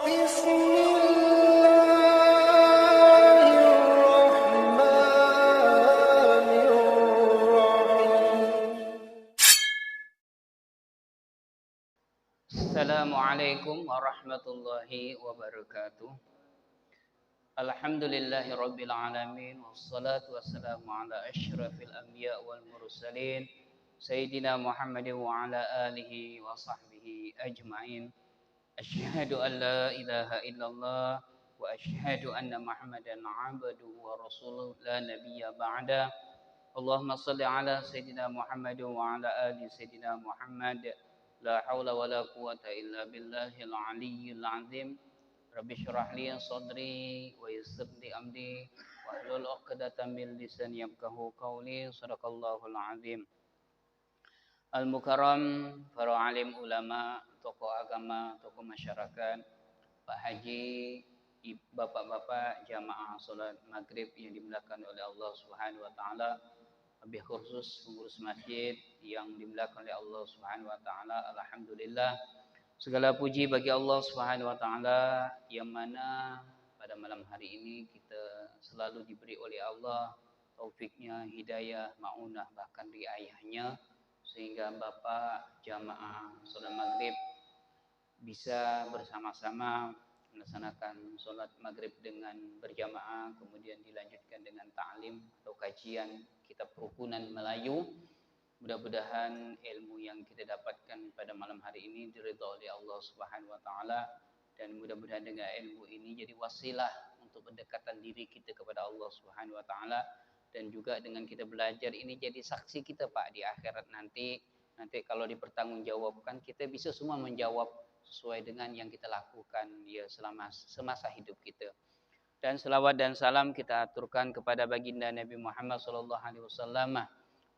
بسم الله الرحمن الرحيم. Assalamualaikum warahmatullahi wabarakatuh. Alhamdulillahi rabbil alamin, wassalatu wassalamu ala asyrafil anbiya wal mursalin, sayyidina Muhammadin wa ala alihi wa sahbihi ajma'in. Asyhadu an la ilaha illallah wa asyhadu anna Muhammadan abduhu wa rasuluhu la nabiyya ba'da. Allahumma salli ala sayyidina Muhammad wa ala ali sayyidina Muhammad. La haula wa la quwata illa billahil aliyyil azim. Rabbi shrah li sadri wa yassir li amri wahlul 'uqdatam min lisani yafqahu qawli. Shadaqallahul azim. Al-Mukarram, para alim ulama, tokoh agama, tokoh masyarakat, Pak Haji, bapak-bapak jamaah salat maghrib yang dimuliakan oleh Allah Subhanahu wa taala, lebih khusus pengurus masjid yang dimuliakan oleh Allah Subhanahu wa taala. Alhamdulillah, segala puji bagi Allah Subhanahu wa taala yang mana pada malam hari ini kita selalu diberi oleh Allah taufiknya, hidayah, maunah, bahkan riayahnya, sehingga Bapak jamaah salat maghrib bisa bersama-sama melaksanakan sholat maghrib dengan berjamaah, kemudian dilanjutkan dengan ta'lim atau kajian kitab rukunan Melayu. Mudah-mudahan ilmu yang kita dapatkan pada malam hari ini diridhoi oleh Allah Subhanahu wa taala, dan mudah-mudahan dengan ilmu ini jadi wasilah untuk pendekatan diri kita kepada Allah Subhanahu wa taala, dan juga dengan kita belajar ini jadi saksi kita Pak di akhirat nanti kalau dipertanggungjawabkan kita bisa semua menjawab sesuai dengan yang kita lakukan ya selama semasa hidup kita. Dan selawat dan salam kita aturkan kepada baginda Nabi Muhammad SAW.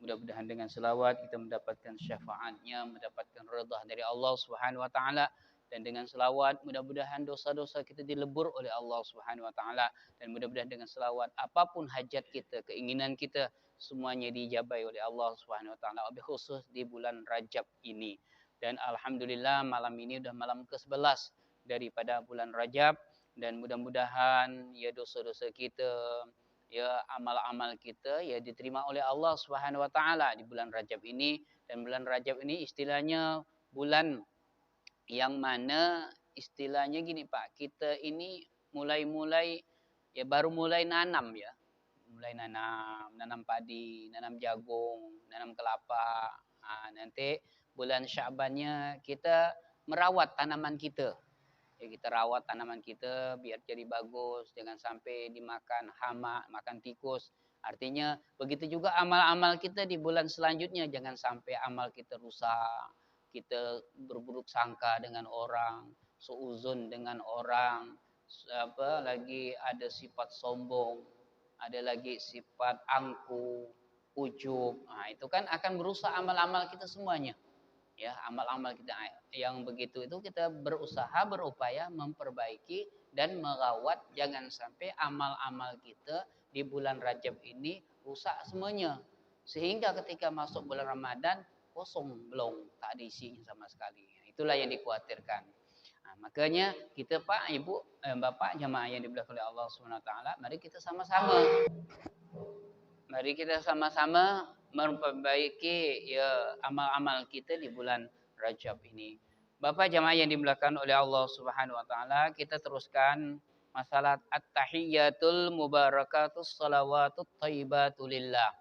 Mudah-mudahan dengan selawat kita mendapatkan syafaatnya, mendapatkan redha dari Allah Subhanahu wa taala, dan dengan selawat mudah-mudahan dosa-dosa kita dilebur oleh Allah Subhanahu wa taala, dan mudah-mudahan dengan selawat apapun hajat kita, keinginan kita, semuanya dijabai oleh Allah Subhanahu wa taala, lebih khusus di bulan Rajab ini. Dan alhamdulillah malam ini udah malam ke-11 daripada bulan Rajab, dan mudah-mudahan ya dosa-dosa kita, ya amal-amal kita ya diterima oleh Allah Subhanahu wa taala di bulan Rajab ini. Dan bulan Rajab ini istilahnya bulan yang mana istilahnya gini Pak, kita ini mulai-mulai ya baru mulai nanam ya. Mulai nanam padi, nanam jagung, nanam kelapa. Nanti bulan Sya'bannya kita merawat tanaman kita. Ya, kita rawat tanaman kita biar jadi bagus, jangan sampai dimakan hama, makan tikus. Artinya begitu juga amal-amal kita di bulan selanjutnya, jangan sampai amal kita rusak, kita berburuk sangka dengan orang, suuzon dengan orang, lagi ada sifat sombong, ada lagi sifat angku, ujub. Nah, itu kan akan merusak amal-amal kita semuanya. Ya, amal-amal kita yang begitu itu kita berusaha, berupaya memperbaiki dan merawat, jangan sampai amal-amal kita di bulan Rajab ini rusak semuanya. Sehingga ketika masuk bulan Ramadan kosong, belum, tak ada isinya sama sekali. Itulah yang dikhawatirkan. Nah, makanya kita Pak, Ibu, Bapak jamaah yang dimuliakan oleh Allah Subhanahu wa taala, mari kita sama-sama memperbaiki ya amal-amal kita di bulan Rajab ini. Bapak jamaah yang dimuliakan oleh Allah Subhanahu wa taala, kita teruskan masalah at-tahiyyatul mubarakatus salawatut thayyibatul lillah.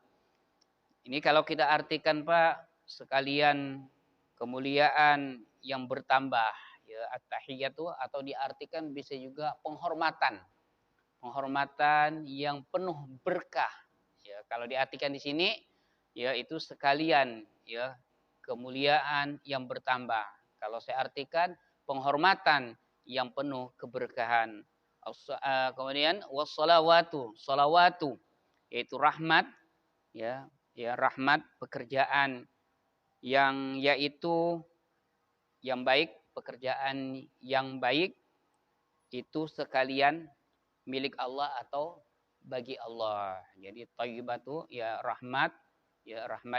Ini kalau kita artikan Pak, sekalian kemuliaan yang bertambah ya, at-tahiyyatu, atau diartikan bisa juga penghormatan yang penuh berkah ya. Kalau diartikan di sini ya itu sekalian ya kemuliaan yang bertambah. Kalau saya artikan penghormatan yang penuh keberkahan. Kemudian wassalawatu, salawatu yaitu rahmat ya, rahmat, pekerjaan yang yaitu yang baik, pekerjaan yang baik itu sekalian milik Allah atau bagi Allah. Jadi thayyibatu ya rahmat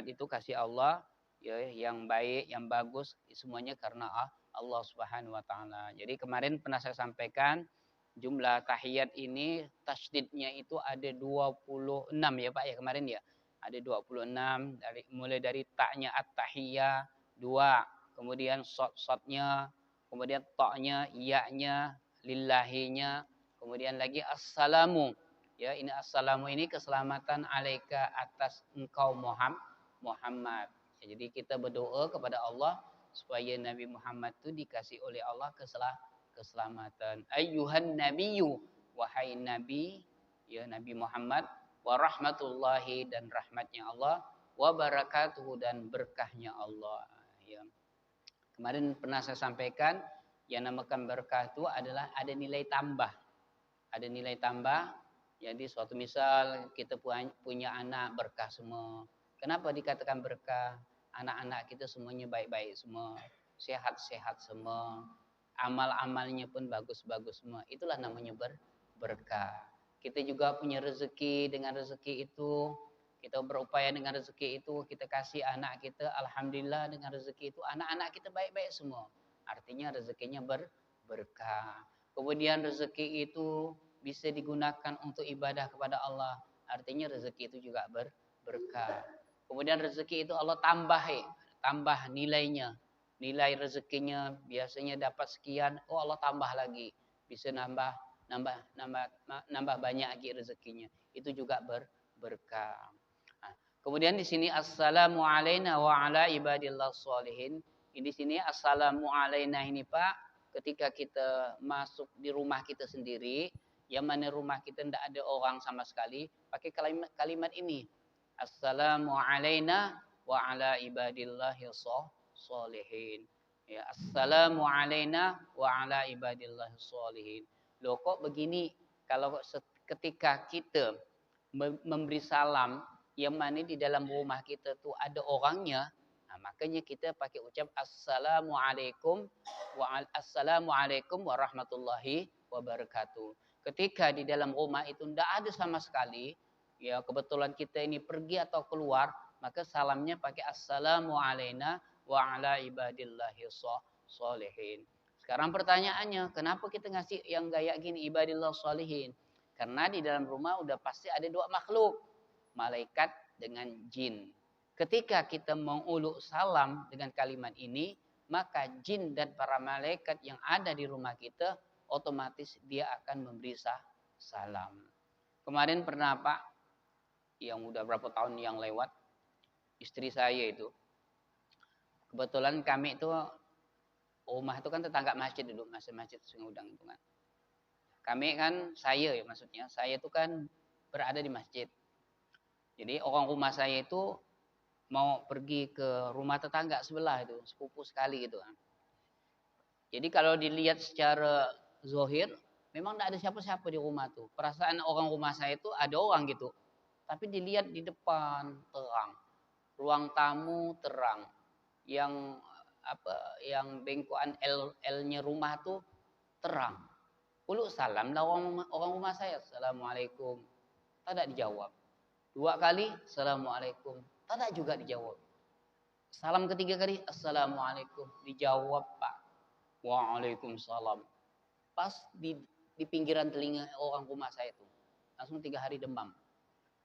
itu kasih Allah ya, yang baik, yang bagus semuanya karena Allah Subhanahu wa taala. Jadi kemarin pernah saya sampaikan jumlah tahiyat ini tasydidnya itu ada 26 ya Pak ya kemarin ya. Ada 26 mulai dari taknya at-tahiyah 2, kemudian shot-shotnya, kemudian toknya, iya-nya, lillahinya, kemudian lagi assalamu. Ya, ini assalamu ini keselamatan alaika atas engkau Muhammad. Ya, jadi kita berdoa kepada Allah supaya Nabi Muhammad itu dikasih oleh Allah keselamatan. Ayyuhan nabiyyu, wahai nabi, ya Nabi Muhammad, wa rahmatullahi dan rahmatnya Allah, wa barakatuhu dan berkahnya Allah. Ya. Kemarin pernah saya sampaikan yang namakan berkah itu adalah ada nilai tambah. Ada nilai tambah. Jadi suatu misal kita punya anak berkah semua. Kenapa dikatakan berkah? Anak-anak kita semuanya baik-baik semua, sehat-sehat semua, amal-amalnya pun bagus-bagus semua. Itulah namanya berkah. Kita juga punya rezeki, dengan rezeki itu kita berupaya dengan rezeki itu kita kasih anak kita, alhamdulillah dengan rezeki itu anak-anak kita baik-baik semua. Artinya rezekinya berkah. Kemudian rezeki itu bisa digunakan untuk ibadah kepada Allah. Artinya rezeki itu juga berkah. Kemudian rezeki itu Allah tambah nilainya. Nilai rezekinya biasanya dapat sekian, oh Allah tambah lagi. Bisa nambah banyak lagi rezekinya. Itu juga berkah. Nah, kemudian di sini assalamu alaina wa ala ibadillah sholihin. Di sini assalamu alaina ini Pak, ketika kita masuk di rumah kita sendiri, yang mana rumah kita tidak ada orang sama sekali, pakai kalimat ini. Assalamu alaina wa ala ibadillahi sholihin. Ya, assalamu alaina wa ala ibadillahi sholihin. Loh kok begini? Kalau ketika kita memberi salam, yang mana di dalam rumah kita tuh ada orangnya, nah, makanya kita pakai ucap assalamualaikum warahmatullahi wabarakatuh. Ketika di dalam rumah itu tidak ada sama sekali, ya kebetulan kita ini pergi atau keluar, maka salamnya pakai assalamu alaina wa ala ibadillahi sholihin. Sekarang pertanyaannya, kenapa kita ngasih yang gaya gini ibadillah sholihin? Karena di dalam rumah udah pasti ada dua makhluk, malaikat dengan jin. Ketika kita menguluk salam dengan kalimat ini, maka jin dan para malaikat yang ada di rumah kita otomatis dia akan memberi salam. Kemarin pernah Pak, yang udah berapa tahun yang lewat, istri saya itu, kebetulan kami itu rumah itu kan tetangga masjid dulu, masjid Sungai Udang itu kan. Kami kan, saya ya maksudnya, saya itu kan berada di masjid. Jadi orang rumah saya itu mau pergi ke rumah tetangga sebelah itu, sepupu sekali gitu kan. Jadi kalau dilihat secara zohir, memang tidak ada siapa-siapa di rumah tuh. Perasaan orang rumah saya itu ada orang gitu. Tapi dilihat di depan terang. Ruang tamu terang. Yang bengkokan L-nya rumah tuh terang. Uluk salam lah orang rumah saya. Assalamualaikum. Tak dijawab. 2 kali. Assalamualaikum. Tak juga dijawab. Salam ketiga kali. Assalamualaikum. Dijawab Pak. Waalaikumsalam. Pas di pinggiran telinga orang rumah saya itu. Langsung 3 hari demam.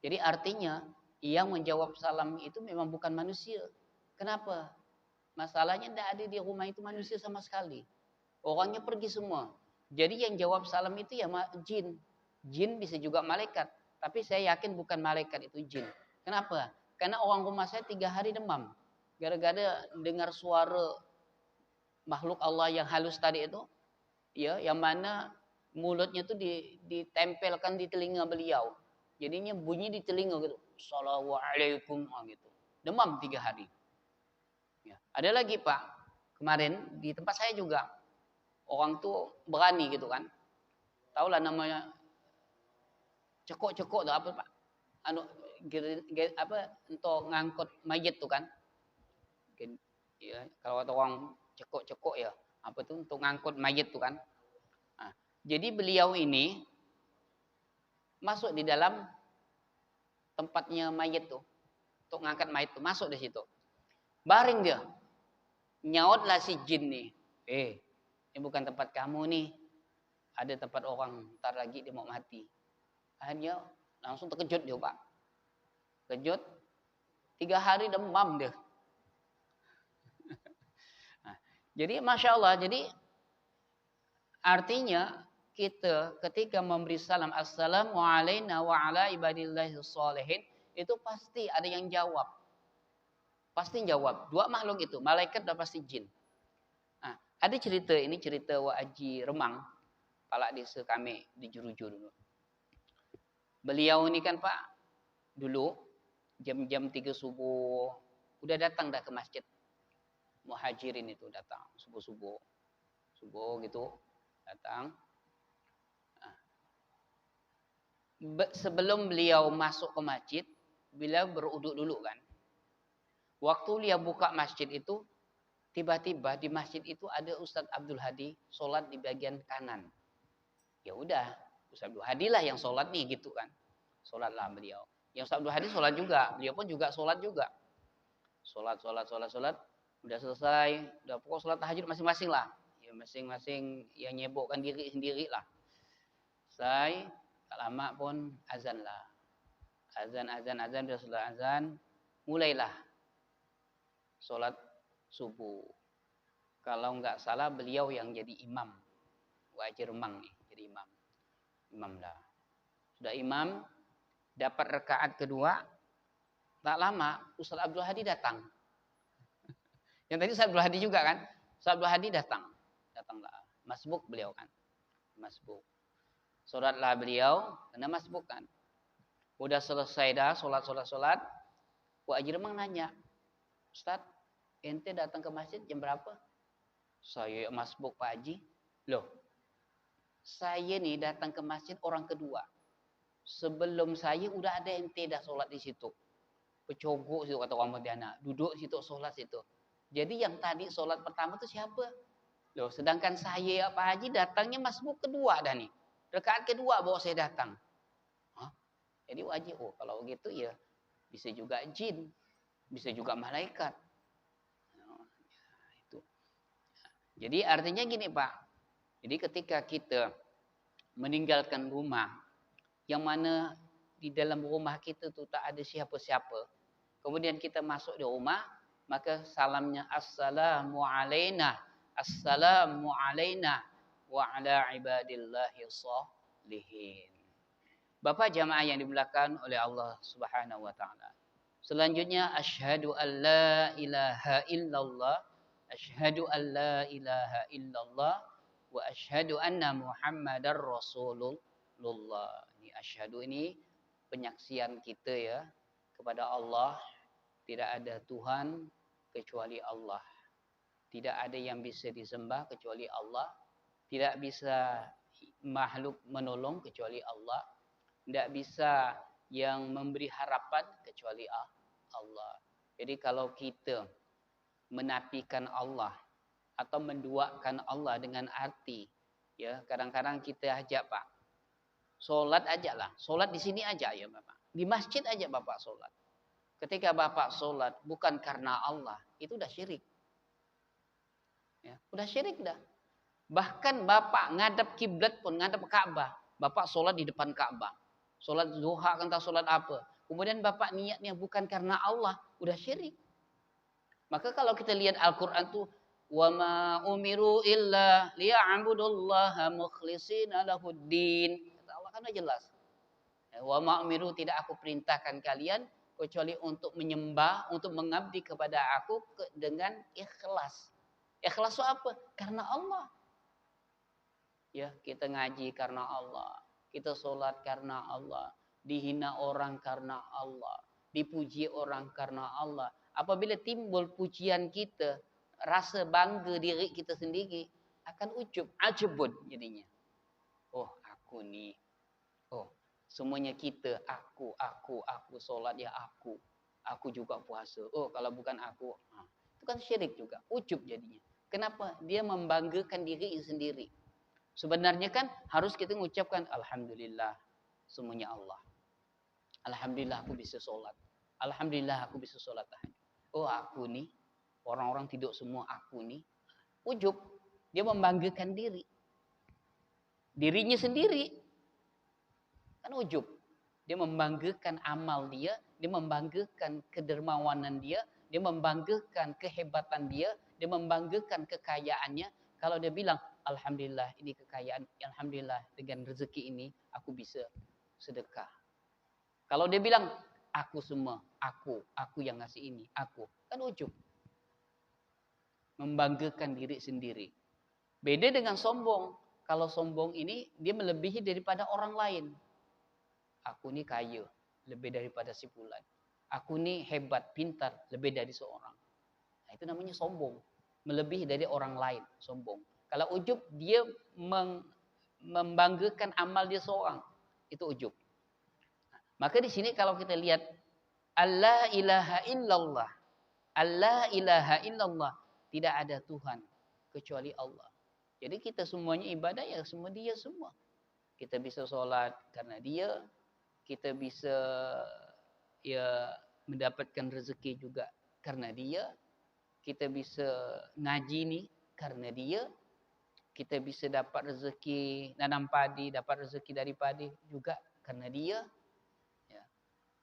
Jadi artinya yang menjawab salam itu memang bukan manusia. Kenapa? Masalahnya tidak ada di rumah itu manusia sama sekali. Orangnya pergi semua. Jadi yang jawab salam itu ya jin. Jin bisa juga malaikat. Tapi saya yakin bukan malaikat itu jin. Kenapa? Karena orang rumah saya 3 hari demam. Gara-gara dengar suara makhluk Allah yang halus tadi itu, ya, yang mana mulutnya itu ditempelkan di telinga beliau. Jadinya bunyi di telinga gitu. Assalamualaikum gitu. Demam 3 hari. Ya. Ada lagi Pak, kemarin di tempat saya juga orang tuh berani gitu kan. Tahu lah namanya cekok-cekok tuh apa Pak? Untuk ngangkut mayat tuh kan. Ya, kalau ada orang cekok-cekok ya, apa tuh untuk ngangkut mayat tuh kan. Nah, jadi beliau ini masuk di dalam tempatnya mayat tuh. Untuk ngangkat mayat tuh masuk di situ. Baring dia. Nyautlah si jin nih. Ini bukan tempat kamu nih. Ada tempat orang, ntar lagi dia mau mati. Akhirnya langsung terkejut dia, Pak. Kejut, 3 hari demam dia. Nah, jadi Masya Allah, jadi artinya kita ketika memberi salam assalamu alaina wa ala ibadillahi sholihin, itu pasti ada yang jawab. Pasti jawab. Dua makhluk itu, malaikat dan pasti jin. Nah, ada cerita, ini cerita Wak Haji Remang, kepala desa kami di Juruju dulu. Beliau ini kan Pak, dulu jam-jam 3 subuh udah datang dah ke masjid. Muhajirin itu datang subuh-subuh. Subuh gitu datang. Sebelum beliau masuk ke masjid, beliau beruduk dulu kan. Waktu dia buka masjid itu, tiba-tiba di masjid itu ada Ustadz Abdul Hadi sholat di bagian kanan. Ya udah, Ustadz Abdul Hadi lah yang sholat nih gitu kan. Sholatlah beliau. Yang Ustadz Abdul Hadi sholat juga, beliau pun juga sholat juga. Sholat. Udah selesai, udah pokok sholat tahajud masing-masing lah. Ya masing-masing yang nyebokkan diri sendiri lah. Selesai, tak lama pun azan lah. Azan, udah selesai azan, mulailah sholat subuh. Kalau nggak salah beliau yang jadi imam. Wak Haji Remang nih, jadi imam. Imam dah. Sudah imam, dapat rakaat kedua, tak lama Ustaz Abdul Hadi datang. Yang tadi Ustaz Abdul Hadi juga kan? Ustaz Abdul Hadi datang. Datanglah. Masbuk beliau kan. Masbuk. Sholatlah beliau, kena masbuk kan. Udah selesai dah, sholat. Wak Haji Remang nanya, Ustaz, ente datang ke masjid jam berapa? Saya masbuk Pak Haji. Loh, saya nih datang ke masjid orang kedua. Sebelum saya udah ada ente dah sholat di situ. Pecogok situ kata orang Pontianak. Duduk situ, sholat situ. Jadi yang tadi sholat pertama itu siapa? Loh, sedangkan saya Pak Haji datangnya masbuk kedua dah nih. Rakaat kedua bawa saya datang. Hah? Jadi wajib, kalau gitu ya bisa juga jin. Bisa juga malaikat. Itu. Jadi artinya gini Pak. Jadi ketika kita meninggalkan rumah, yang mana di dalam rumah kita tuh tak ada siapa-siapa, kemudian kita masuk di rumah, maka salamnya assalamu alaina wa ala ibadillahi sholihin. Bapak jamaah yang dimuliakan oleh Allah Subhanahu wa taala. Selanjutnya asyhadu an la ilaha illallah, asyhadu an la ilaha illallah wa asyhadu anna Muhammadar Rasulullah. Ini asyhadu ini penyaksian kita ya kepada Allah, tidak ada Tuhan kecuali Allah. Tidak ada yang bisa disembah kecuali Allah. Tidak bisa makhluk menolong kecuali Allah. Tidak bisa yang memberi harapan kecuali Allah. Jadi kalau kita menafikan Allah atau menduakan Allah dengan arti, ya kadang-kadang kita ajak Pak, sholat aja lah, sholat di sini aja ya Bapak, di masjid aja Bapak sholat. Ketika Bapak sholat bukan karena Allah, itu udah syirik. Ya, udah syirik dah. Bahkan Bapak ngadap kiblat pun, ngadap Ka'bah, Bapak sholat di depan Ka'bah. Sholat duha kan tak sholat apa. Kemudian Bapak niatnya bukan karena Allah, udah syirik. Maka kalau kita lihat Al-Quran tuh, wa ma umiru illa liya'budullaha mukhlishina lahuddin. Kata Allah kan udah jelas. Wa ma umiru, tidak aku perintahkan kalian kecuali untuk menyembah, untuk mengabdi kepada aku dengan ikhlas. Ikhlas itu apa? Karena Allah. Ya, kita ngaji karena Allah. Kita sholat karena Allah. Dihina orang karena Allah. Dipuji orang karena Allah. Apabila timbul pujian kita, rasa bangga diri kita sendiri, akan ujub, ajabun jadinya. Oh, aku nih. Oh, semuanya kita, aku, sholat ya aku. Aku juga puasa. Oh, kalau bukan aku. Itu kan syirik juga, ujub jadinya. Kenapa? Dia membanggakan diri sendiri. Sebenarnya kan harus kita mengucapkan alhamdulillah semuanya Allah. Alhamdulillah aku bisa sholat. Alhamdulillah aku bisa sholat tahajud. Oh aku nih, orang-orang tidur semua aku nih. Ujub. Dia membanggakan diri. Dirinya sendiri. Kan ujub. Dia membanggakan amal dia membanggakan kedermawanan dia membanggakan kehebatan dia membanggakan kekayaannya. Kalau dia bilang, alhamdulillah ini kekayaan, alhamdulillah dengan rezeki ini aku bisa sedekah. Kalau dia bilang, aku semua, aku yang ngasih ini, aku. Kan ujub. Membanggakan diri sendiri. Beda dengan sombong. Kalau sombong ini, dia melebihi daripada orang lain. Aku ini kaya, lebih daripada si fulan. Aku ini hebat, pintar, lebih dari seorang. Nah, itu namanya sombong. Melebihi dari orang lain, sombong. Kalau ujub, dia membanggakan amal dia seorang. Itu ujub. Maka di sini kalau kita lihat, Allah ilaha illallah. Allah ilaha illallah. Tidak ada Tuhan kecuali Allah. Jadi kita semuanya ibadah ya semua dia semua. Kita bisa sholat karena dia. Kita bisa ya mendapatkan rezeki juga karena dia. Kita bisa ngaji nih karena dia. Kita bisa dapat rezeki nanam padi, dapat rezeki dari padi juga karena dia. Ya.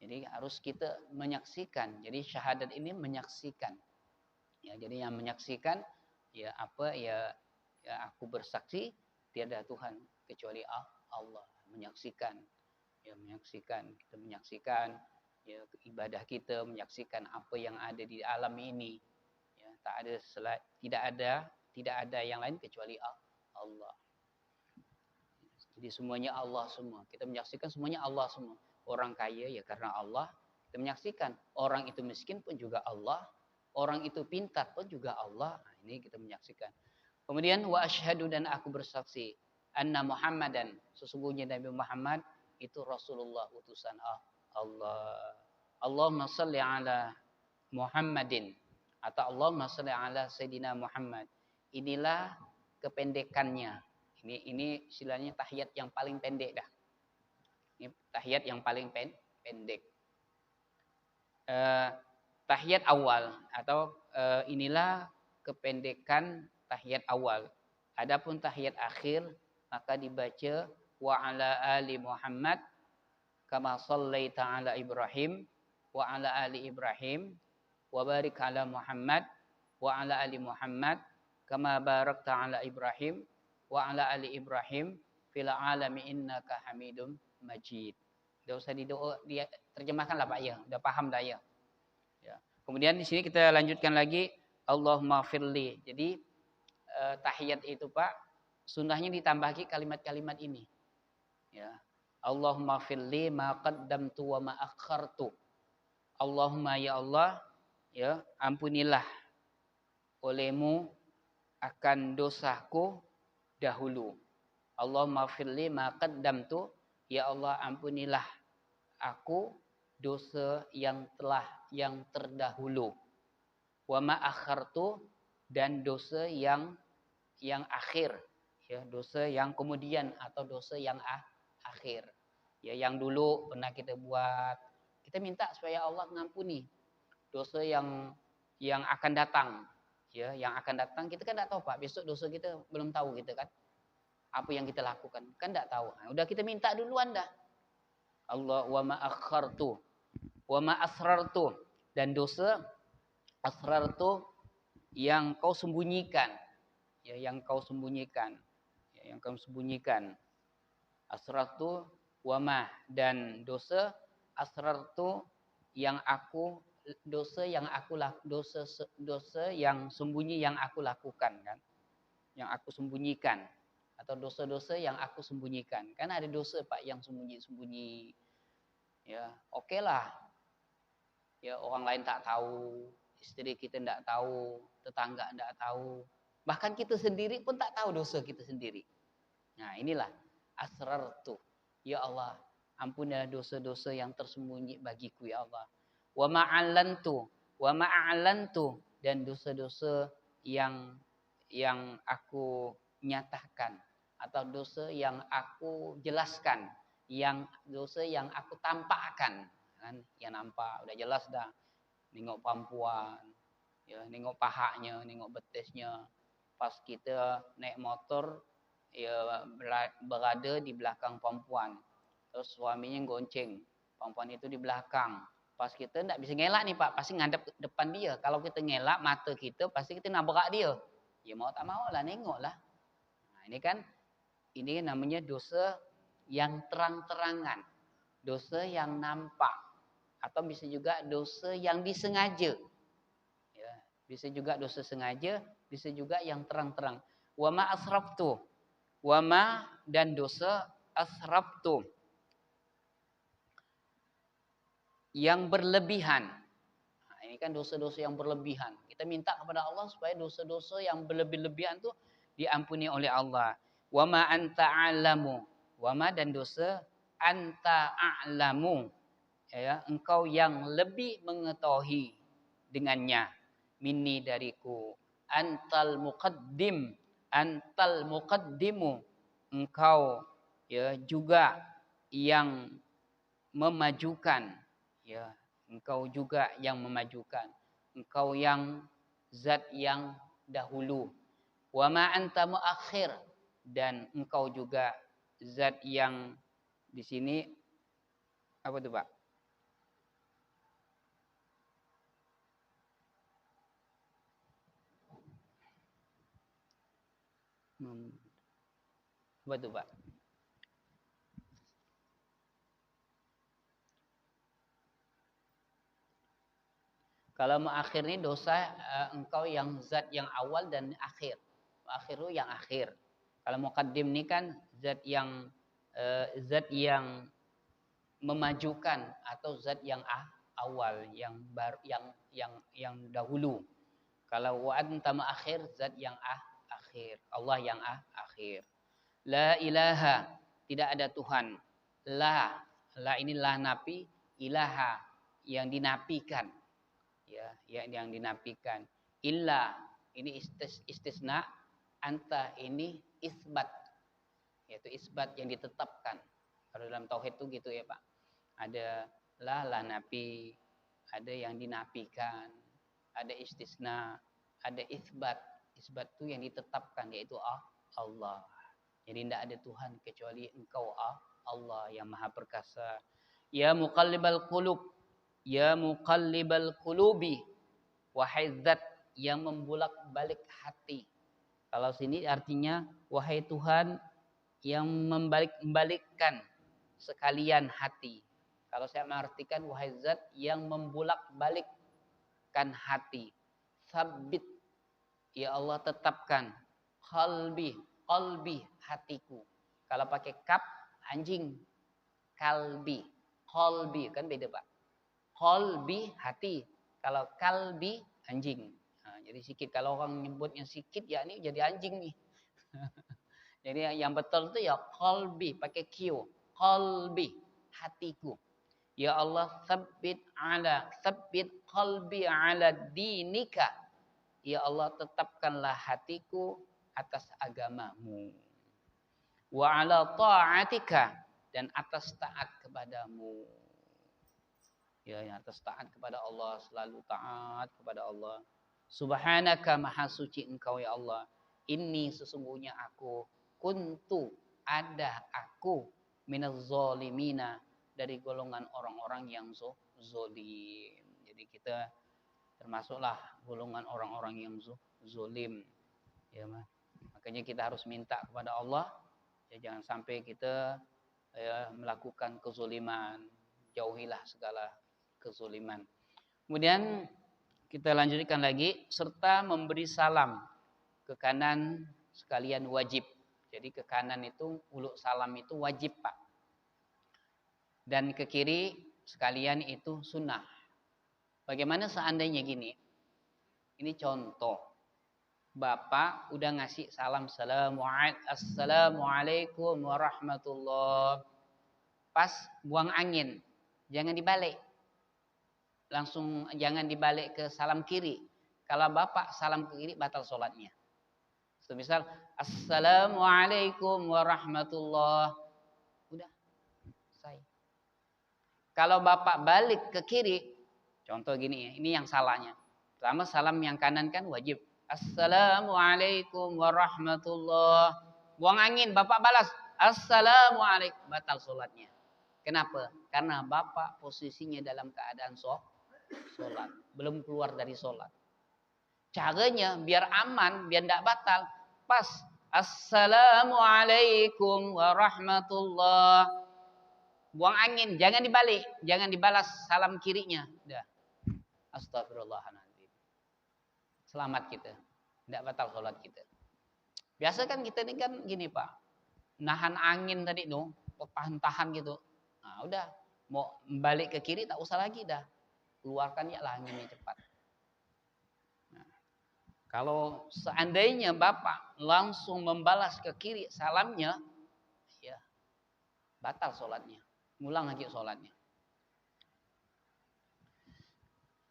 Jadi harus kita menyaksikan. Jadi syahadat ini menyaksikan. Ya, jadi yang menyaksikan ya apa ya aku bersaksi tiada Tuhan kecuali Allah. Menyaksikan. Ya, kita menyaksikan ya ibadah kita, menyaksikan apa yang ada di alam ini. Ya, tidak ada yang lain kecuali Allah. Jadi semuanya Allah semua. Kita menyaksikan semuanya Allah semua. Orang kaya ya karena Allah. Kita menyaksikan orang itu miskin pun juga Allah. Orang itu pintar pun juga Allah. Nah, ini kita menyaksikan. Kemudian wa asyhadu dan aku bersaksi anna Muhammadan, sesungguhnya Nabi Muhammad itu Rasulullah utusan Allah. Allahumma salli ala Muhammadin atau Allahumma salli ala Sayyidina Muhammad. Inilah kependekannya. Ini istilahnya tahiyat yang paling pendek dah. Ini tahiyat yang paling pendek. Tahiyat awal atau inilah kependekan tahiyat awal. Adapun tahiyat akhir maka dibaca wa ala ali Muhammad kama sallaita ala Ibrahim wa ala ali Ibrahim wa barik ala Muhammad wa ala ali Muhammad kama barakta ala Ibrahim wa ala ali Ibrahim fil alami innaka Hamidum Majid. Enggak usah dia terjemahkanlah Pak ya, udah paham dah ya. Ya. Kemudian di sini kita lanjutkan lagi Allahumma firli. Jadi tahiyat itu Pak sunnahnya ditambah kalimat-kalimat ini. Ya. Allahumma firli ma qaddamtu wa ma akhartu. Allahumma ya Allah, ya, ampunilah olehmu akan dosaku dahulu. Allahumma firli ma qaddamtu, ya Allah ampunilah aku dosa yang terdahulu. Wa ma akhartu, dan dosa yang akhir. Ya, dosa yang kemudian atau dosa yang akhir. Ya, yang dulu pernah kita buat, kita minta supaya Allah mengampuni. Dosa yang akan datang. Ya, yang akan datang kita kan enggak tahu Pak, besok dosa kita belum tahu gitu kan. Apa yang kita lakukan kan enggak tahu. Nah, udah kita minta duluan dah. Allah wa ma akhartu wa ma asrartu, dan dosa asrartu yang kau sembunyikan. Ya, yang kau sembunyikan. Ya, yang kau sembunyikan. Asrartu wa ma, dan dosa asrartu yang aku dosa yang sembunyi yang aku lakukan kan. Yang aku sembunyikan atau dosa-dosa yang aku sembunyikan. Kan ada dosa Pak yang sembunyi-sembunyi. Ya, oke lah. Ya, orang lain tak tahu, istri kita enggak tahu, tetangga enggak tahu. Bahkan kita sendiri pun tak tahu dosa kita sendiri. Nah, inilah asrartu. Ya Allah, ampunilah dosa-dosa yang tersembunyi bagiku ya Allah. Wa ma'alantu, dan dosa-dosa yang aku nyatakan atau dosa yang aku jelaskan, yang dosa yang aku tampakkan. Kan yang nampak udah jelas dah. Nengok perempuan, ya, nengok pahanya, nengok betisnya, pas kita naik motor ya berada di belakang perempuan. Terus suaminya gonceng, perempuan itu di belakang. Pas kita tidak bisa ngelak nih Pak, pasti ngadep ke depan dia. Kalau kita ngelak mata kita, pasti kita nabrak dia. Ya mau tak mau lah, nengok lah. Nah, ini namanya dosa yang terang-terangan. Dosa yang nampak. Atau bisa juga dosa yang disengaja. Ya, bisa juga dosa sengaja, bisa juga yang terang-terang. Wama asraftu. Wama dan dosa asraftu. Yang berlebihan. Nah, ini kan dosa-dosa yang berlebihan. Kita minta kepada Allah supaya dosa-dosa yang berlebih-lebihan itu diampuni oleh Allah. Wa ma anta a'lamu. Wa ma dan dosa anta a'lamu. Ya, engkau yang lebih mengetahui dengannya. Minni dariku. Antal muqaddim. Antal muqaddimu. Engkau ya juga yang memajukan. Ya, engkau juga yang memajukan. Engkau yang zat yang dahulu. Wa ma anta muakhir, dan engkau juga zat yang di sini apa tuh Pak? Apa tuh Pak? Kalau muakhir ini dosa engkau yang zat yang awal dan akhir. Muakhiru yang akhir. Kalau muqaddim ini kan zat yang memajukan atau zat yang awal, yang baru, yang dahulu. Kalau wa anta akhir, zat yang akhir. Allah yang akhir. La ilaha, tidak ada Tuhan. La ini la napi, ilaha yang dinapikan. Ya, yang dinafikan. Illa ini istisna, anta ini isbat. Yaitu isbat yang ditetapkan. Kalau dalam tauhid itu gitu ya, Pak. Ada la nafi, ada yang dinafikan, ada istisna, ada isbat. Isbat itu yang ditetapkan yaitu Allah. Jadi tidak ada Tuhan kecuali Engkau Allah yang Maha Perkasa. Ya muqallibal qulub, ya muqallibal qulubi, wahai zat yang membolak-balik hati. Kalau sini artinya wahai Tuhan yang membalik-balikkan sekalian hati. Kalau saya mengartikan wahai zat yang membolak-balikkan hati. Sabit, ya Allah tetapkan. Qalbi hatiku. Kalau pakai kap anjing, kalbi. Qalbi kan beda Pak. Qalbi hati. Kalau kalbi anjing. Nah, jadi sikit. Kalau orang nyebutnya sikit ya ini jadi anjing nih. Jadi yang betul itu ya qalbi pakai Q. Qalbi hatiku. Ya Allah sabbit qalbi ala dinika. Ya Allah tetapkanlah hatiku atas agamamu. Wa ala ta'atika, dan atas taat kepadamu. Ya, atas taat kepada Allah, selalu taat kepada Allah. Subhanaka, maha suci Engkau ya Allah. Inni sesungguhnya aku kuntu ada aku minaz zalimina, dari golongan orang-orang yang zolim. Jadi kita termasuklah golongan orang-orang yang zolim. Ya, makanya kita harus minta kepada Allah ya, jangan sampai kita melakukan kezoliman. Jauhilah segala kezoliman. Kemudian kita lanjutkan lagi, serta memberi salam ke kanan sekalian wajib. Jadi ke kanan itu uluk salam itu wajib Pak. Dan ke kiri sekalian itu sunnah. Bagaimana seandainya gini? Ini contoh. Bapak udah ngasih salam, assalamualaikum warahmatullah. Pas buang angin, jangan dibalik. Langsung jangan dibalik ke salam kiri. Kalau bapak salam ke kiri batal sholatnya. Misal assalamualaikum warahmatullah. Udah selesai. Kalau bapak balik ke kiri, contoh gini ya, ini yang salahnya. Pertama salam yang kanan kan wajib. Assalamualaikum warahmatullah. Buang angin, bapak balas. Assalamualaikum. Batal sholatnya. Kenapa? Karena bapak posisinya dalam keadaan sholat. Belum keluar dari sholat. Caranya biar aman, biar tidak batal. Pas. Assalamualaikum warahmatullah. Buang angin, jangan dibalik. Jangan dibalas salam kirinya. Dah. Astagfirullahaladzim. Selamat kita. Tidak batal sholat kita. Biasa kan kita ini kan gini Pak. Nahan angin tadi tuh. Tahan-tahan gitu. Nah udah. Mau balik ke kiri tak usah lagi dah. Keluarkan ya lah anginnya cepat. Nah, kalau seandainya Bapak langsung membalas ke kiri salamnya. Ya. Batal sholatnya. Ngulang lagi sholatnya.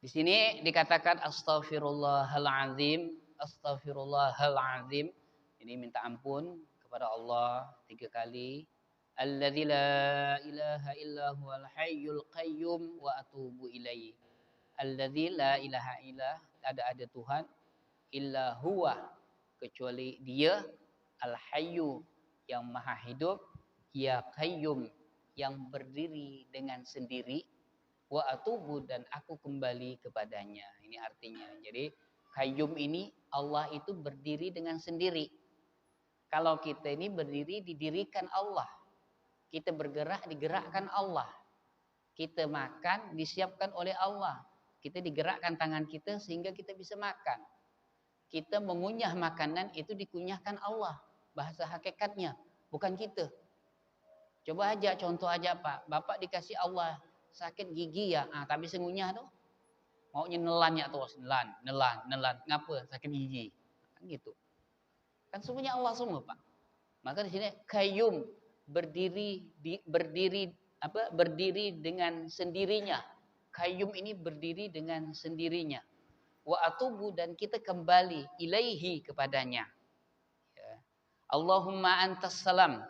Di sini dikatakan astaghfirullahalazim, astaghfirullahalazim. Ini minta ampun kepada Allah 3 kali. Alladzi la ilaha illa huwal hayyul qayyum wa atubu ilaihi. Alladzi la ilaha illa ada Tuhan illa huwa kecuali Dia al hayyu yang maha hidup, ya qayyum yang berdiri dengan sendiri. Wa atubu dan aku kembali kepadanya. Ini artinya. Jadi qayyum ini Allah itu berdiri dengan sendiri. Kalau kita ini berdiri didirikan Allah. Kita bergerak digerakkan Allah. Kita makan disiapkan oleh Allah. Kita digerakkan tangan kita sehingga kita bisa makan. Kita mengunyah makanan itu dikunyahkan Allah. Bahasa hakikatnya. Bukan kita. Coba aja contoh aja Pak. Bapak dikasih Allah sakit gigi ya, tak bisa ngunyah tuh. Maunya nelan ya terus, nelan. Ngapa? Sakit gigi. Kan gitu. Kan semuanya Allah semua, Pak. Maka di sini qayyum berdiri dengan sendirinya. Qayyum ini berdiri dengan sendirinya. Wa atubu dan kita kembali ilaihi kepadanya. Ya. Allahumma antas salam.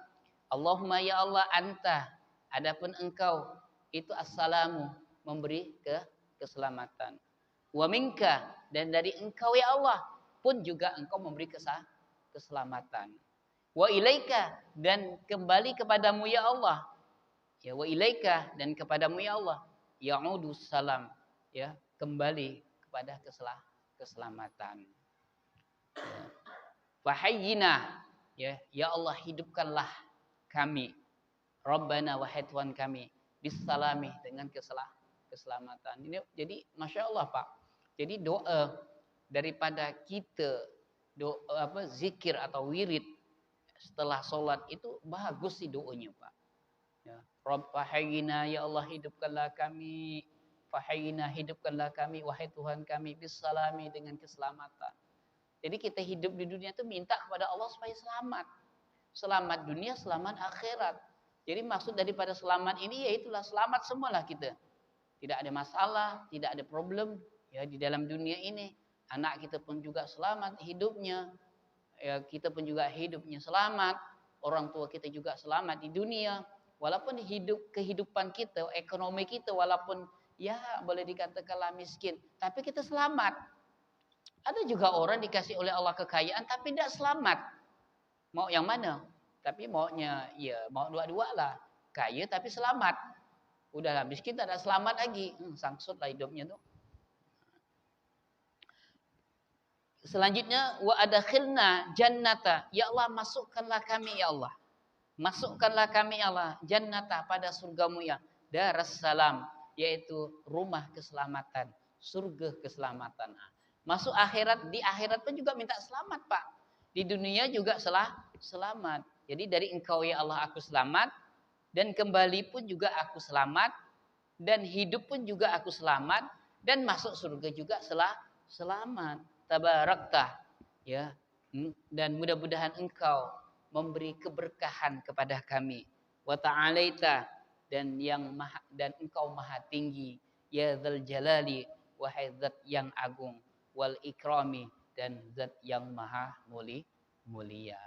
Allahumma ya Allah anta. Adapun engkau itu assalamu memberi keselamatan. Wa minka dan dari engkau ya Allah pun juga engkau memberi keselamatan. Wa ilaika dan kembali kepadamu ya Allah. Ya wa ilaika dan kepadamu ya Allah. Ya'udus salam ya kembali kepada keselamatan. Fahayyina ya Allah hidupkanlah kami. Rabbana wahai Tuhan kami bisalami dengan keselamatan. Ini jadi masya Allah Pak. Jadi doa daripada kita zikir atau wirid setelah sholat itu bagus sih doanya Pak. Ya. Rabb fahayyina ya Allah hidupkanlah kami. Fahayyina hidupkanlah kami wahai Tuhan kami bisalami dengan keselamatan. Jadi kita hidup di dunia itu minta kepada Allah supaya selamat. Selamat dunia, selamat akhirat. Jadi maksud daripada selamat ini yaitulah selamat semualah kita. Tidak ada masalah, tidak ada problem ya di dalam dunia ini. Anak kita pun juga selamat hidupnya. Ya, kita pun juga hidupnya selamat. Orang tua kita juga selamat di dunia. Walaupun kehidupan kita, ekonomi kita walaupun ya boleh dikatakanlah miskin, tapi kita selamat. Ada juga orang dikasih oleh Allah kekayaan tapi tidak selamat. Mau yang mana? Tapi maunya ya mau dua-dua lah. Kaya tapi selamat. Udahlah miskin tak ada selamat lagi. Sangsut lah hidupnya tuh. Selanjutnya wa adkhilna jannata. Ya Allah masukkanlah kami ya Allah. Masukkanlah kami ya Allah jannata pada surgamu ya. Darussalam yaitu rumah keselamatan, surga keselamatan. Masuk akhirat, di akhirat pun juga minta selamat, Pak. Di dunia juga selamat. Jadi dari engkau ya Allah aku selamat. Dan kembali pun juga aku selamat. Dan hidup pun juga aku selamat. Dan masuk surga juga selamat. Tabarakta. Ya. Dan mudah-mudahan engkau memberi keberkahan kepada kami. Wa ta'alaita. Dan engkau maha tinggi. Ya dzal jalali. Wahai zat yang agung. Wal ikrami. Dan zat yang maha mulia.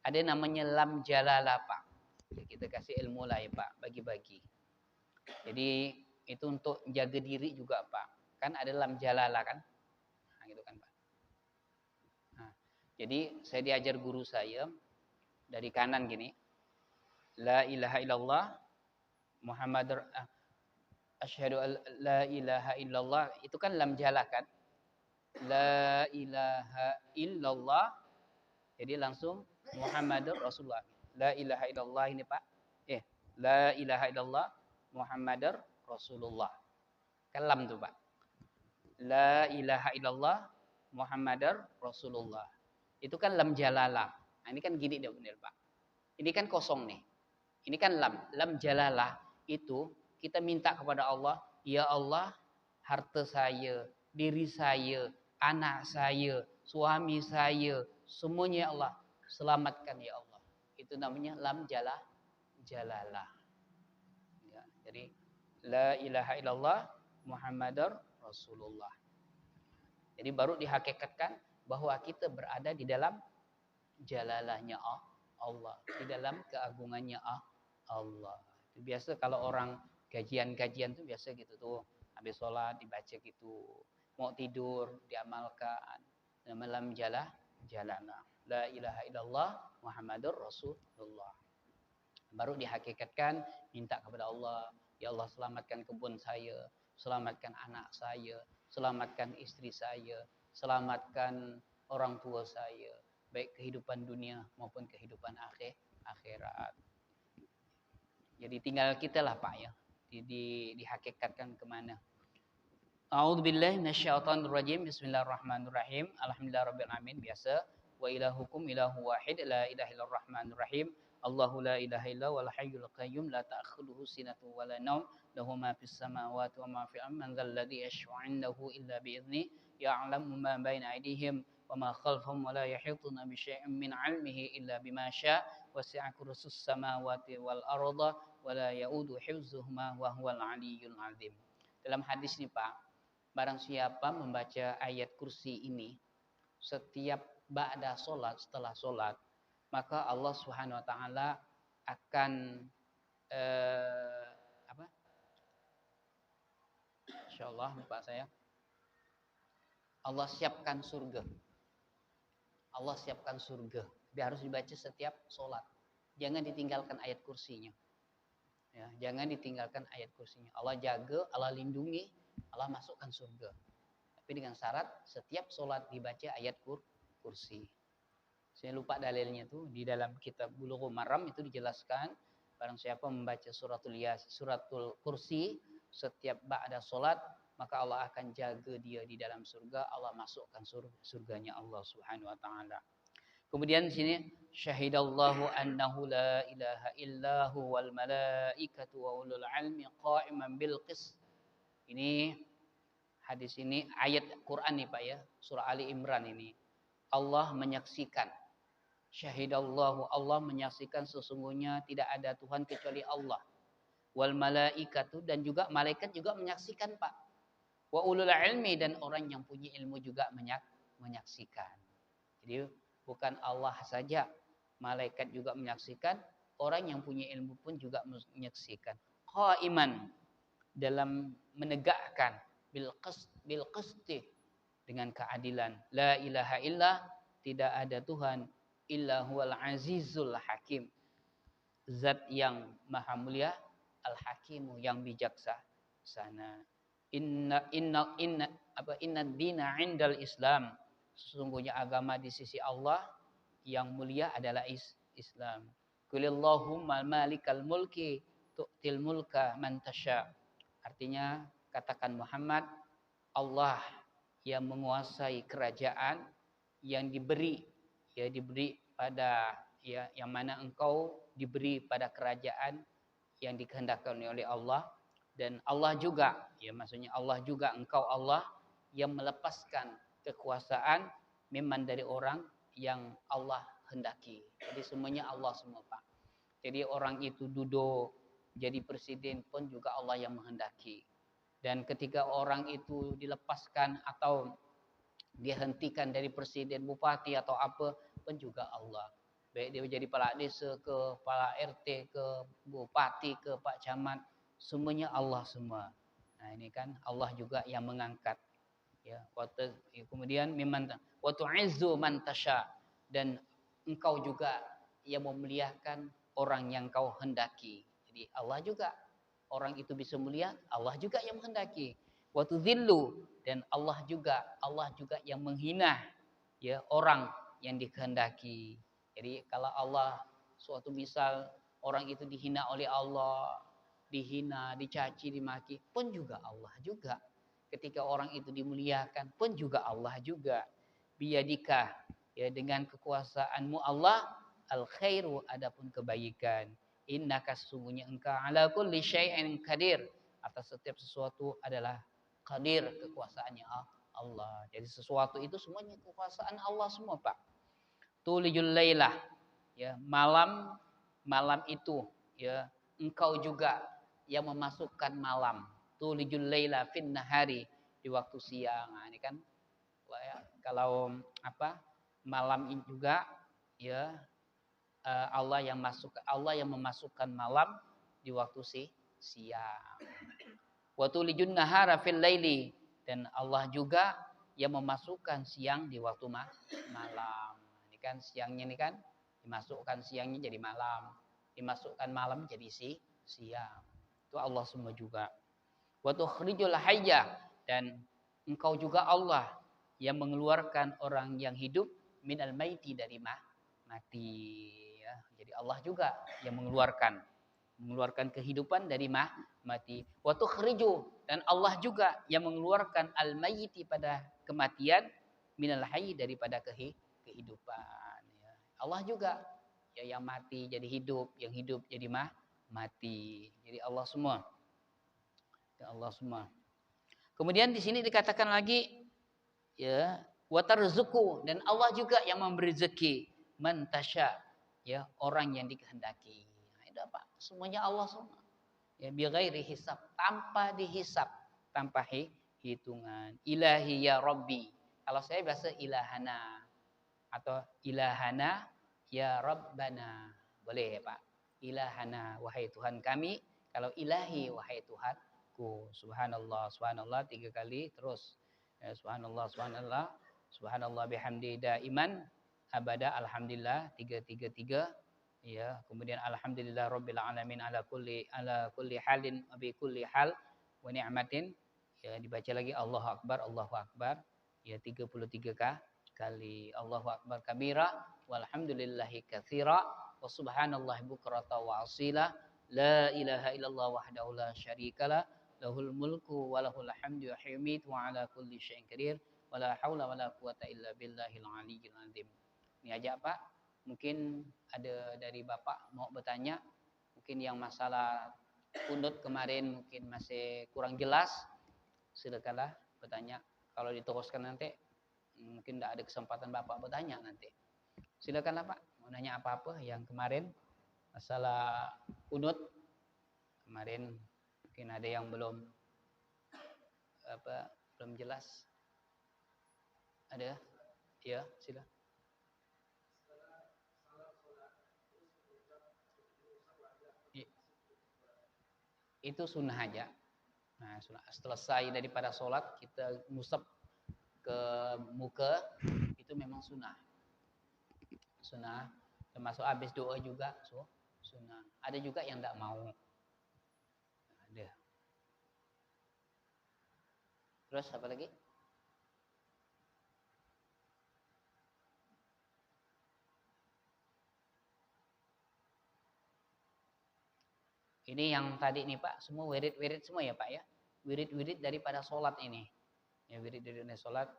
Ada namanya lam jalala Pak. Kita kasih ilmu lah ya Pak, bagi-bagi. Jadi itu untuk jaga diri juga Pak. Kan ada lam jalala kan? Nah, gitu kan Pak. Jadi saya diajar guru saya dari kanan gini. La ilaha illallah Muhammadur asyhadu an la ilaha illallah, itu kan lam jalah kan? La ilaha illallah. Jadi langsung Muhammadur Rasulullah. La ilaha illallah ini Pak. La ilaha illallah Muhammadur Rasulullah. Kan lam tuh Pak. La ilaha illallah Muhammadar Rasulullah. Itu kan lam jalalah. Nah, ini kan gini dia benar Pak. Ini kan kosong nih. Ini kan lam. Lam jalalah itu kita minta kepada Allah, ya Allah, harta saya, diri saya, anak saya, suami saya, semuanya ya Allah, selamatkan ya Allah. Itu namanya lam jalalah. Ya, jadi la ilaha illallah Muhammadar Rasulullah. Jadi baru dihakikatkan bahwa kita berada di dalam jalalahnya Allah, di dalam keagungannya Allah. Biasa kalau orang gajian-gajian tuh biasa gitu tuh, habis sholat dibaca gitu, mau tidur diamalkan, dalam jalanah. La ilaha illallah Muhammadur Rasulullah. Baru dihakikatkan minta kepada Allah, ya Allah selamatkan kebun saya, selamatkan anak saya, selamatkan istri saya, selamatkan orang tua saya, baik kehidupan dunia maupun kehidupan akhirat. Jadi tinggal kita lah Pak ya, dihakikatkan kemana. A'udzubillahi minasyaitonirrajim. Bismillahirrahmanirrahim. Alhamdulillahirabbil alamin. Biasa. Wa ilahukum ilahu wahid la ilaha illallah rahmanir rahim. Allahu la ilaha illa wal hayyul qayyum la ta'khudhuhu sinatun wa la nawm lahu ma fis samawati wa ma fil ardi man dzal ladzi yashfa'u 'indahu illa bi idzni ya'lamu ma baina aydihim wa ma khalfahum wa la yahituna bi syai'in min 'ilmihi illa bima syaa wasi'a kursiyyus samawati wal arda wa la ya'udu hifdzuhuma wa huwal 'aliyyul 'azim. Dalam hadis ini Pak, barang siapa membaca ayat kursi ini setiap ba'da solat, setelah solat, maka Allah Subhanahu wa taala akan insyaallah Pak saya, Allah siapkan surga. Allah siapkan surga. Dia harus dibaca setiap solat. Jangan ditinggalkan ayat kursinya. Ya, jangan ditinggalkan ayat kursinya. Allah jaga, Allah lindungi, Allah masukkan surga. Tapi dengan syarat setiap solat dibaca ayat kursi. Saya lupa dalilnya tuh di dalam kitab Bulughul Maram itu dijelaskan barang siapa membaca suratul kursi setiap ba'da solat maka Allah akan jaga dia di dalam surga, Allah masukkan surganya Allah Subhanahu wa taala. Kemudian di sini syahidallahu annahu la ilaha illahu wal malaikatu wa ulul ilmi qa'iman bil qist. Ini hadis ini ayat Quran nih Pak ya, surah Ali Imran ini. Allah menyaksikan. Syahidallahu, Allah menyaksikan sesungguhnya tidak ada Tuhan kecuali Allah. Wal malaikatu, dan juga malaikat juga menyaksikan Pak. Wa ulul ilmi, dan orang yang punya ilmu juga menyaksikan. Jadi bukan Allah saja, malaikat juga menyaksikan, orang yang punya ilmu pun juga menyaksikan. Qaiman, dalam menegakkan bil qisti, dengan keadilan. La ilaha illa, tidak ada Tuhan illa huwal azizul hakim. Zat yang maha mulia, al-hakimu, yang bijaksana. Inna dina indal Islam. Sesungguhnya agama di sisi Allah yang mulia adalah Islam. Qulillahumma malikal mulki tu'til mulka man tasya. Artinya katakan Muhammad, Allah yang menguasai kerajaan, yang diberi pada yang mana engkau diberi pada kerajaan yang dikehendaki oleh Allah, dan Allah juga, maksudnya Allah juga, engkau Allah yang melepaskan kekuasaan memang dari orang yang Allah hendaki. Jadi semuanya Allah semua Pak. Jadi orang itu duduk jadi presiden pun juga Allah yang menghendaki. Dan ketika orang itu dilepaskan atau dihentikan dari presiden, bupati atau apa pun juga Allah. Baik dia jadi kepala desa ke kepala RT ke bupati ke Pak Camat, semuanya Allah semua. Nah ini kan Allah juga yang mengangkat. Ya, kemudian mimman wa tu'izzu man tasya. dan engkau juga yang memuliakan orang yang kau hendaki. Jadi Allah juga, orang itu bisa mulia, Allah juga yang menghendaki. Wa tudzillu, dan Allah juga yang menghina ya orang yang dikehendaki. Jadi kalau Allah suatu misal orang itu dihina oleh Allah, dihina, dicaci, dimaki, pun juga Allah juga. Ketika orang itu dimuliakan, pun juga Allah juga. Biyadikah, ya dengan kekuasaanmu Allah, al khairu, adapun kebaikan. Innaka, sesungguhnya engkau, ala kulli syai'in qadir, atas setiap sesuatu adalah qadir, kekuasaannya Allah. Jadi sesuatu itu semuanya kekuasaan Allah semua, Pak. Tulijul lailah, ya malam itu, ya engkau juga yang memasukkan malam. Tulijul laila fin nahari, di waktu siang. Nah, ini kan kalau malam ini juga ya Allah yang memasukkan malam di waktu siang. Wa tulijun nahara fil laili, dan Allah juga yang memasukkan siang di waktu malam. Ini kan siangnya ini kan dimasukkan siangnya jadi malam, dimasukkan malam jadi siang. Itu Allah semua juga. Wa tukhrijul hayya, dan engkau juga Allah yang mengeluarkan orang yang hidup minal maiti, dari mati ya. Jadi Allah juga yang mengeluarkan kehidupan dari mati. Wa tukhriju, dan Allah juga yang mengeluarkan al mayyiti, pada kematian, minal hayy, daripada kehidupan ya. Allah juga ya yang mati jadi hidup, yang hidup jadi mati. Jadi Allah semua. Ya Allah semua. Kemudian di sini dikatakan lagi ya, wa tarzuqu, dan Allah juga yang memberi rezeki man tasya, ya orang yang dikehendaki. Nah, itu apa? Semuanya Allah semua. Ya bi ghairi hisab, tanpa dihisab, tanpa hitungan. Ilahi ya Rabbi. Kalau saya bahasa ilahana atau ilahana ya Rabbana. Boleh ya, Pak? Ilahana, wahai Tuhan kami. Kalau ilahi, wahai Tuhanku. Subhanallah, subhanallah 3 kali terus. Ya, subhanallah, subhanallah, subhanallah bihamdi daiman abada, alhamdulillah 333. Ya, kemudian alhamdulillah rabbil alamin ala kulli halin wa bi kulli hal wa ni'matin. Ya, dibaca lagi Allahu akbar ya 33 kali. Allahu akbar kabira walhamdulillahi katsira wa subhanallahi bukrata wa asila. La ilaha illallah wahdahu la syarikalah, lahul mulku wa lahul hamdu wa yumiitu wa ala kulli syai'in qadir wa la haula wa la quwata illa billahil aliyyil azim. Ini aja, Pak. Mungkin ada dari Bapak mau bertanya, mungkin yang masalah kunut kemarin mungkin masih kurang jelas, silakanlah bertanya. Kalau diteruskan nanti mungkin tidak ada kesempatan Bapak bertanya nanti. Silakanlah Pak, mau nanya apa-apa yang kemarin masalah kunut kemarin, mungkin ada yang belum jelas. Ada? Ya, silakan. Itu sunnah aja. Nah, selesai daripada sholat kita ngusap ke muka, itu memang sunnah. Sunnah, termasuk habis doa juga sunnah. Ada juga yang tidak mau. Ada. Terus apa lagi? Ini yang tadi nih Pak, semua wirid-wirid semua ya Pak ya. Wirid-wirid daripada sholat ini. Ya, wirid daripada sholat.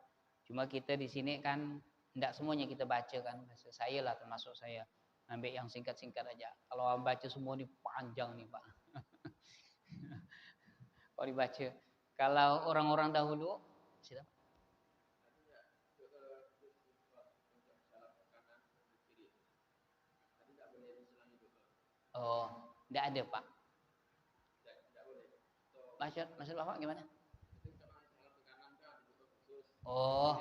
Cuma kita di sini kan tidak semuanya kita baca kan. Saya lah termasuk saya. Ambil yang singkat-singkat aja. Kalau baca semua ini panjang nih Pak. Kalau dibaca. Kalau orang-orang dahulu, silakan. Oh, tidak ada Pak. Maksud Bapak gimana? Oh,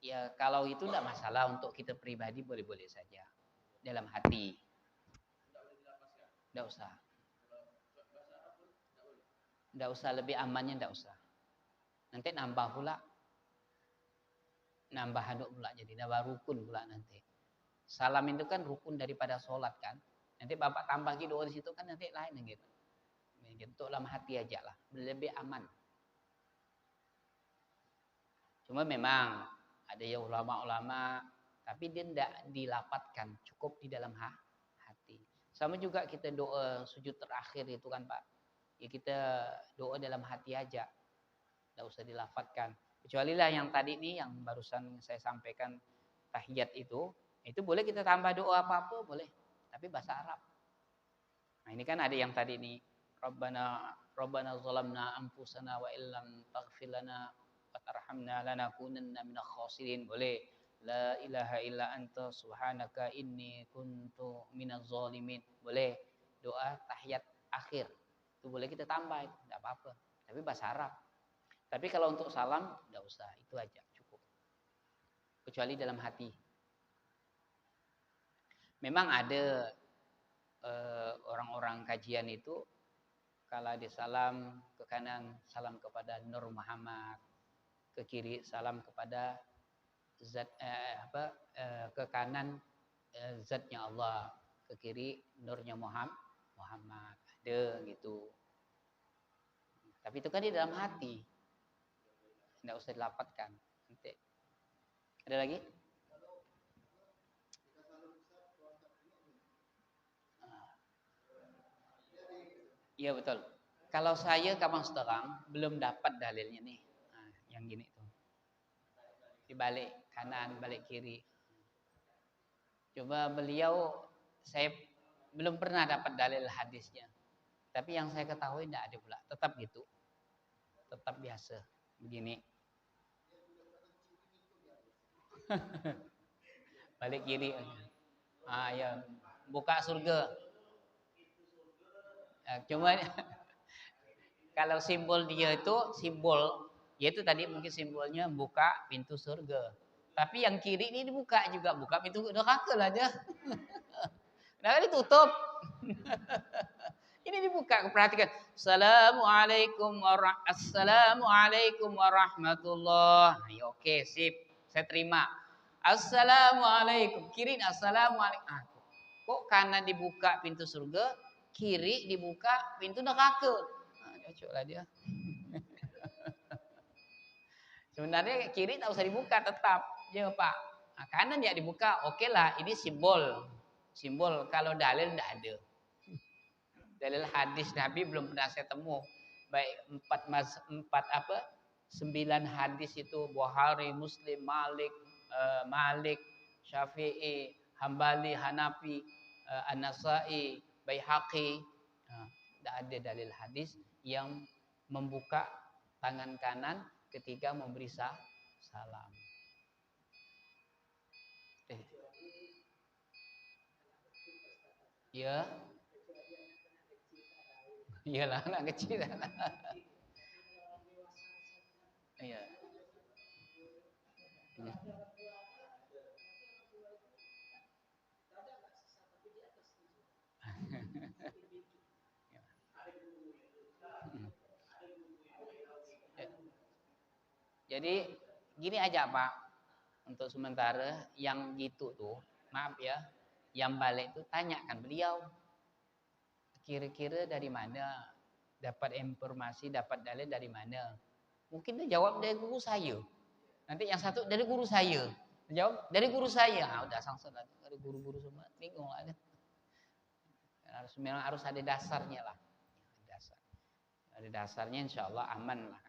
ya kalau itu tidak masalah, untuk kita pribadi boleh-boleh saja. Dalam hati. Tidak usah. Tidak usah, lebih amannya tidak usah. Nanti nambah pula. nambah handuk pula, jadi nambah rukun pula nanti. Salam itu kan rukun daripada sholat kan. Nanti bapak tambah lagi doa di situ kan nanti lain gitu. Untuk dalam hati aja lah, lebih aman. Cuma memang ada ya ulama-ulama, tapi dia tidak dilapatkan, cukup di dalam hati. Sama juga kita doa sujud terakhir itu kan Pak. Ya kita doa dalam hati aja, tidak usah dilapatkan. Kecuali lah yang tadi nih, yang barusan saya sampaikan tahiyat itu boleh kita tambah doa apa-apa boleh, tapi bahasa Arab. Nah ini kan ada yang tadi nih, Rabbana zalamna anfusana wa illam taghfir lana wa tarhamna lanakunanna minal khasirin, boleh. La ilaha illa anta subhanaka inni kuntu minaz zalimin, boleh. Doa tahiyat akhir itu boleh kita tambah, tidak apa-apa, tapi bahasa Arab. Tapi kalau untuk salam tidak usah, itu aja cukup. Kecuali dalam hati. Memang ada orang-orang kajian itu kalau ada salam ke kanan salam kepada Nur Muhammad, ke kiri salam kepada zat ke kanan zatnya Allah, ke kiri nurnya Muhammad, ada gitu. Tapi itu kan di dalam hati, tidak usah dilapatkan. Nanti ada lagi? Iya betul. Kalau saya kapan sekarang belum dapat dalilnya nih. Nah, yang gini tuh. Dibalik kanan, balik kiri. Coba beliau, saya belum pernah dapat dalil hadisnya. Tapi yang saya ketahui tidak ada pula. Tetap gitu. Tetap biasa. Begini. Balik kiri. Ya. Buka surga. Cuma kalau simbol dia itu yaitu tadi mungkin simbolnya buka pintu surga. Tapi yang kiri ini dibuka juga, buka pintu neraka lah dia. Nah ditutup. Ini dibuka, perhatikan. Assalamualaikum warahmatullahi. Nah, oke, sip. Saya terima. Assalamualaikum. Kiri assalamualaikum. Kok kanan dibuka pintu surga, kiri dibuka pintu neraka. Cocok lah dia. Sebenarnya kiri tak usah dibuka, tetap ya Pak. Nah, kanan ya dibuka, oke lah. Ini simbol. Kalau dalil tidak ada. Dalil hadis Nabi belum pernah saya temu. Baik 9 hadis itu Bukhari, Muslim, Malik, Syafi'i, Hambali, Hanafi, An-Nasai, Baihaqi. Tidak ada dalil hadis yang membuka tangan kanan ketika memberi salam. Ya. Iyalah anak kecil. Iya. Jadi gini aja Pak, untuk sementara yang gitu tuh, maaf ya, yang balik tuh tanyakan beliau, kira-kira dari mana dapat informasi, dapat dalil dari mana? Mungkin dia jawab dari guru saya. Nanti yang satu dari guru saya, jawab dari guru saya. Udah sangsel dari guru-guru semua, bingung lah. Memang harus ada dasarnya lah. Ada dasarnya, insya Allah aman lah.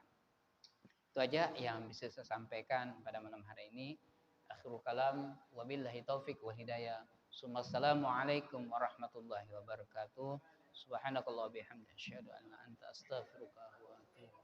Itu aja yang bisa saya sampaikan pada malam hari ini. Akhirul kalam, wabillahi taufiq wal hidayah. Assalamualaikum warahmatullahi wabarakatuh. Subhanakallah bihamdika asyhadu an la ilaha illa anta astaghfiruka wa atubu